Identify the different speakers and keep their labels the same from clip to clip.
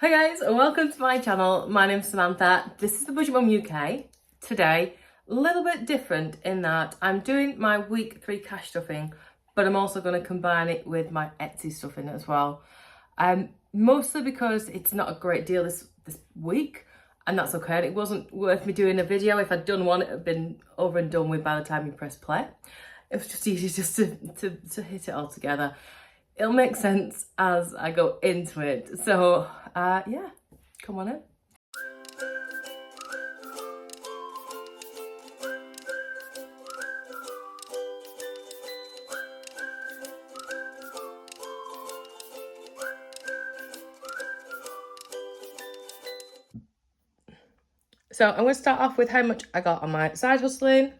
Speaker 1: Hi guys, and welcome to my channel. My name's Samantha. This is the Budget Mum UK. Today, a little bit different in that I'm doing my week 3 cash stuffing, but I'm also going to combine it with my Etsy stuffing as well. Mostly because it's not a great deal this week, and that's okay. And it wasn't worth me doing a video. If I'd done one, it would have been over and done with by the time you press play. It was just easy just to hit it all together. It'll make sense as I go into it. So yeah, come on in. So I'm going to start off with how much I got on my side hustling.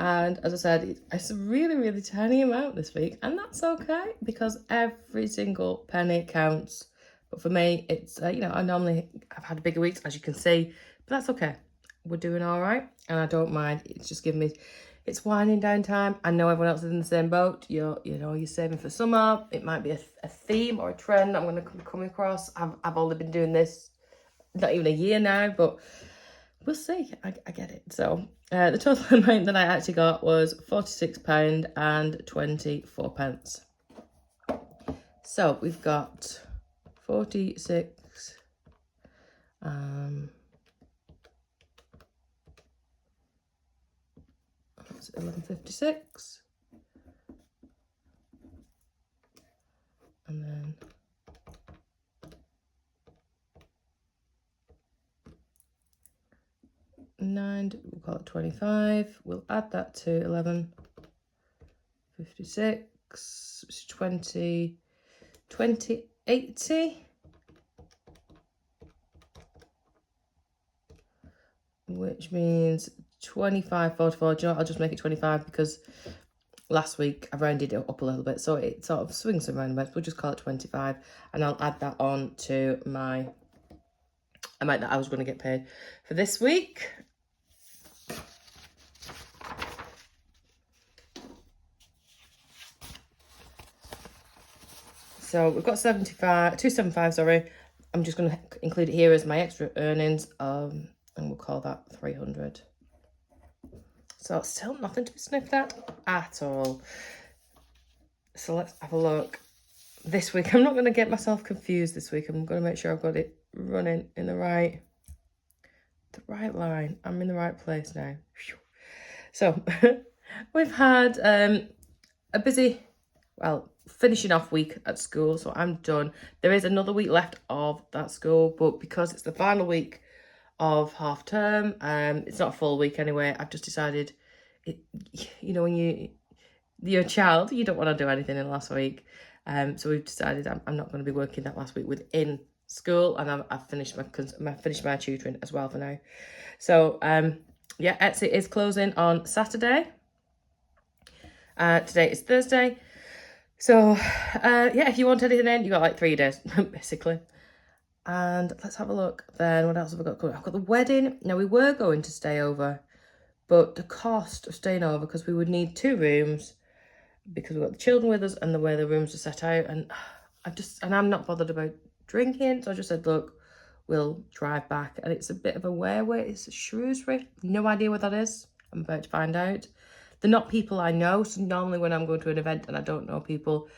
Speaker 1: And as I said, it's a really, really tiny amount this week. And that's okay because every single penny counts. But for me, it's, I've had bigger weeks, as you can see. But that's okay. We're doing all right. And I don't mind. It's just giving me, it's winding down time. I know everyone else is in the same boat. You're saving for summer. It might be a theme or a trend I'm going to come across. I've only been doing this not even a year now, but we'll see. I get it. So the total amount that I actually got was £46.24. So we've got 46. That's 11.56, and then we'll call it 25. We'll add that to 11.56, it's 20.80, which means 25.44. Do you know what? I'll just make it 25 because last week I rounded it up a little bit, so it sort of swings around. We'll just call it 25, and I'll add that on to my amount that I was going to get paid for this week. So we've got 275, sorry. I'm just going to include it here as my extra earnings, and we'll call that 300. So it's still nothing to be sniffed at all. So let's have a look. This week, I'm not going to get myself confused this week. I'm going to make sure I've got it running in the right line. I'm in the right place now. So we've had a busy, finishing off week at school, so I'm done. There is another week left of that school, but because it's the final week of half term, it's not a full week anyway. I've just decided, when you're a child, you don't want to do anything in the last week. So we've decided I'm not going to be working that last week within school, and I've finished my tutoring as well for now. So yeah, Etsy is closing on Saturday. Today is Thursday. So yeah, if you want anything in, you got like 3 days basically. And let's have a look then. What else have I got going? I've got the wedding. Now, we were going to stay over, but the cost of staying over, because we would need 2 rooms, because we've got the children with us and the way the rooms are set out. And I'm not bothered about drinking. So I just said, look, we'll drive back. And it's a bit of a way. It's Shrewsbury. No idea what that is. I'm about to find out. They're not people I know. So normally when I'm going to an event and I don't know people,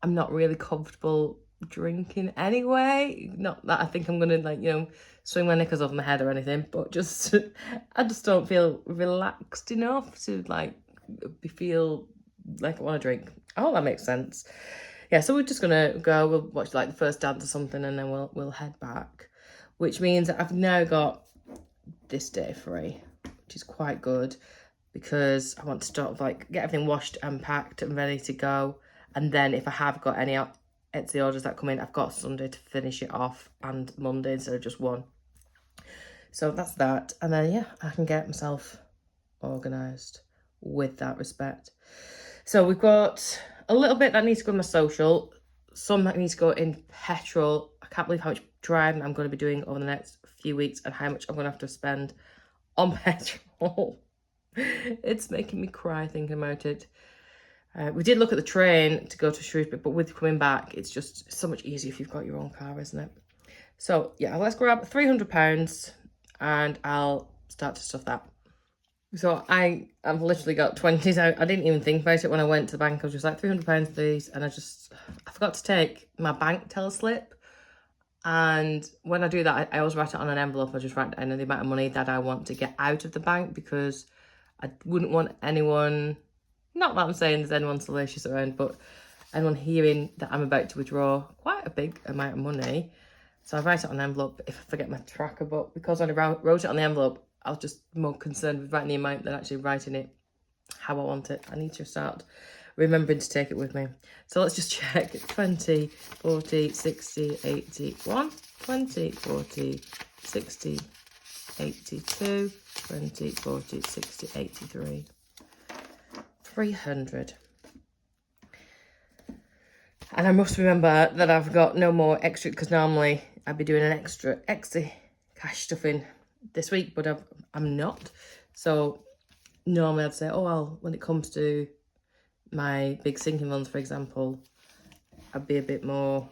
Speaker 1: I'm not really comfortable drinking anyway. Not that I think I'm gonna swing my knickers over my head or anything, but just I just don't feel relaxed enough to feel like I want to drink. Oh, that makes sense. Yeah, so we're just gonna go. We'll watch like the first dance or something, and then we'll head back, which means that I've now got this day free, which is quite good because I want to start get everything washed and packed and ready to go. And then if I have got any Etsy orders that come in, I've got Sunday to finish it off and Monday instead of just one. So that's that. And then, yeah, I can get myself organised with that respect. So we've got a little bit that needs to go in my social. Some that needs to go in petrol. I can't believe how much driving I'm going to be doing over the next few weeks and how much I'm going to have to spend on petrol. It's making me cry thinking about it. We did look at the train to go to Shrewsbury, but with coming back, it's just so much easier if you've got your own car, isn't it? So yeah, let's grab £300 and I'll start to stuff that. So I've literally got 20s out. I didn't even think about it when I went to the bank. I was just like, £300 please. And I forgot to take my bank teller slip. And when I do that, I always write it on an envelope. I just write down the amount of money that I want to get out of the bank, because I wouldn't want anyone, not that I'm saying there's anyone salacious around, but anyone hearing that I'm about to withdraw quite a big amount of money. So I write it on an envelope if I forget my tracker, but because I wrote it on the envelope, I was just more concerned with writing the amount than actually writing it how I want it. I need to start remembering to take it with me. So let's just check. 20, 40, 60, 81, 20, 40, 60, 82, 20, 40, 60, 83. 300. And I must remember that I've got no more extra, because normally I'd be doing an extra cash stuffing this week, but I'm not. So normally I'd say, oh, well, when it comes to my big sinking funds, for example, I'd be a bit more,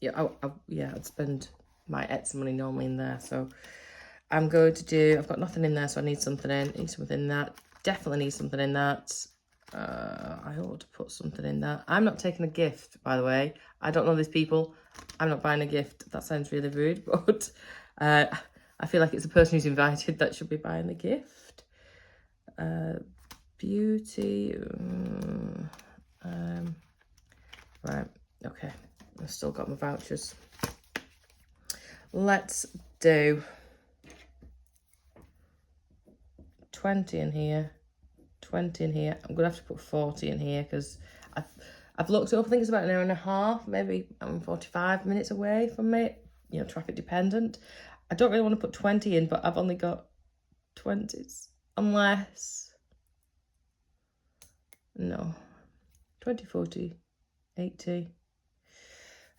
Speaker 1: I'd spend my Etsy money normally in there. So I'm going to do, I've got nothing in there, so I need something in. I need something in that. Definitely need something in that. I ought to put something in that. I'm not taking a gift, by the way. I don't know these people. I'm not buying a gift. That sounds really rude, but I feel like it's the person who's invited that should be buying the gift. Beauty. Right. Okay. I've still got my vouchers. Let's do 20 in here. 20 in here. I'm gonna have to put 40 in here because I've looked it up. I think it's about an hour and a half, maybe I'm 45 minutes away from it, you know, traffic dependent. I don't really want to put 20 in, but I've only got 20s, unless, no, 20, 40, 80.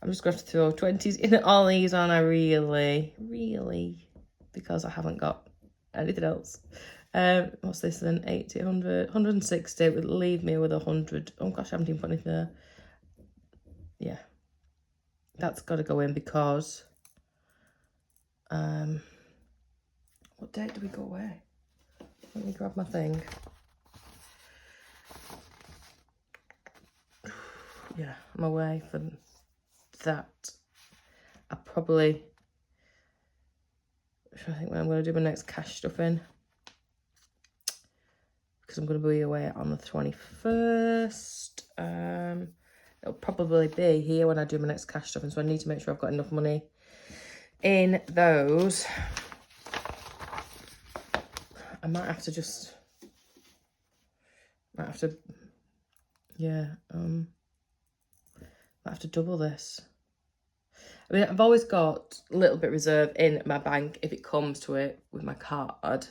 Speaker 1: I'm just going to throw 20s in all these on. I really, because I haven't got anything else. What's this then? 80, 100, 160. It would leave me with 100. Oh gosh, I haven't even put anything there. Yeah, that's got to go in because what date do we go away? Let me grab my thing. Yeah, I'm away for that. I probably, I think when I'm going to do my next cash stuff in, because I'm going to be away on the 21st. It'll probably be here when I do my next cash stuff, and so I need to make sure I've got enough money in those. I might have to just, might have to double this. I mean, I've always got a little bit reserved in my bank if it comes to it with my card,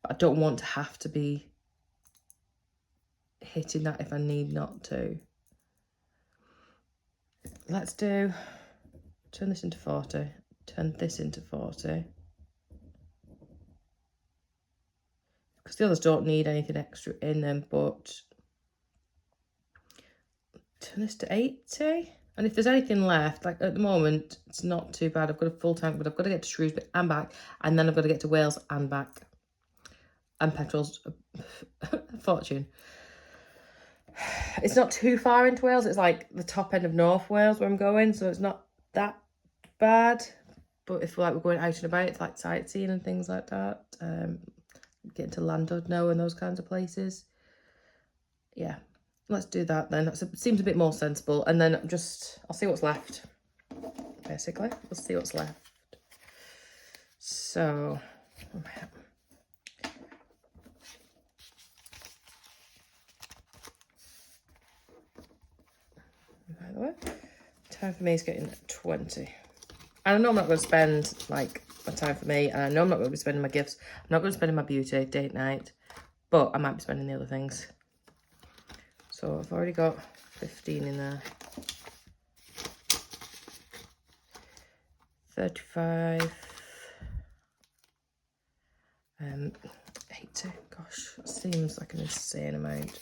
Speaker 1: but I don't want to have to be hitting that if I need not to. Let's turn this into 40, turn this into 40. Because the others don't need anything extra in them, but turn this to 80. And if there's anything left, like at the moment, it's not too bad. I've got a full tank, but I've got to get to Shrewsbury and back, and then I've got to get to Wales and back. And petrol's a fortune. It's not too far into Wales. It's like the top end of North Wales where I'm going, so it's not that bad. But if we're going out and about, it's like sightseeing and things like that. Getting to Llandudno and those kinds of places. Yeah, let's do that then. That seems a bit more sensible. And then I'll see what's left. Basically, we'll see what's left. So, by the way, time for me is getting 20. And I know I'm not going to spend like my time for me, and I know I'm not going to be spending my gifts. I'm not going to spend my beauty, date night, but I might be spending the other things. So I've already got 15 in there. 35. 80. Gosh, that seems like an insane amount.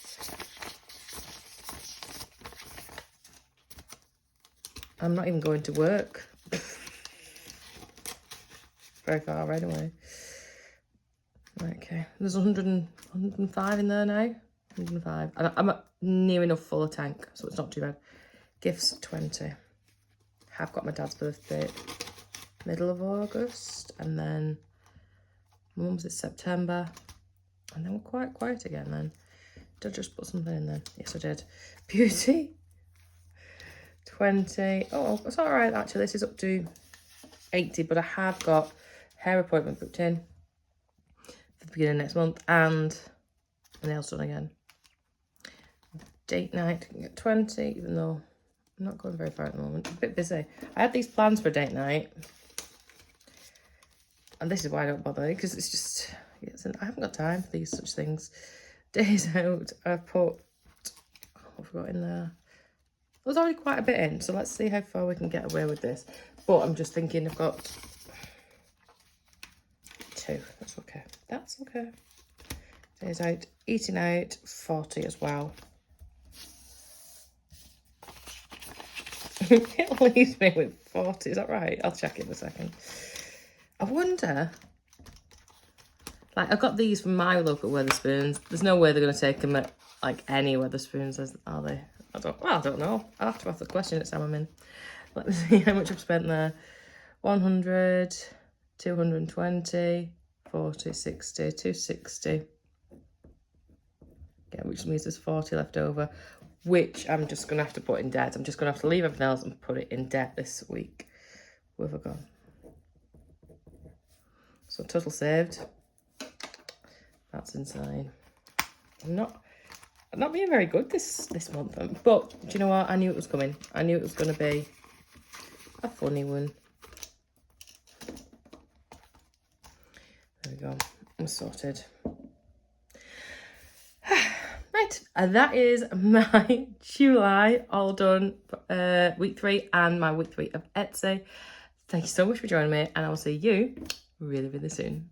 Speaker 1: I'm not even going to work. Very far right away. Okay, there's 105 in there now. 105. I'm near enough full of tank, so it's not too bad. Gifts 20. Have got my dad's birthday middle of August, and then mum's is September, and then we're quite quiet again then. Did I just put something in then? Yes, I did. Beauty 20. Oh, it's all right actually. This is up to 80, but I have got hair appointment booked in for the beginning of next month, and the nails done again. Date night, I can get 20, even though I'm not going very far at the moment. I'm a bit busy. I had these plans for date night, and this is why I don't bother, because it's just, I haven't got time for these such things. Days out, I've put, what have I got in there? There's already quite a bit in, so let's see how far we can get away with this. But I'm just thinking I've got 2. That's okay. That's okay. Days out, eating out, 40 as well. It leaves me with 40, is that right? I'll check it in a second. I wonder, like, I got these from my local Wetherspoons. There's no way they're going to take them at, like, any Wetherspoons, are they? I don't know. I'll have to ask the question next time I'm in. Let me see how much I've spent there. 100, 220, 40, 60, 260. Yeah, which means there's 40 left over, which I'm just going to have to put in debt. I'm just going to have to leave everything else and put it in debt this week. Where have I gone? So total saved. That's insane. I'm not being very good this month, but do you know what? I knew it was coming. I knew it was going to be a funny one. There we go. I'm sorted. Right, and that is my July all done, week 3 and my week 3 of Etsy. Thank you so much for joining me, and I will see you really, really soon.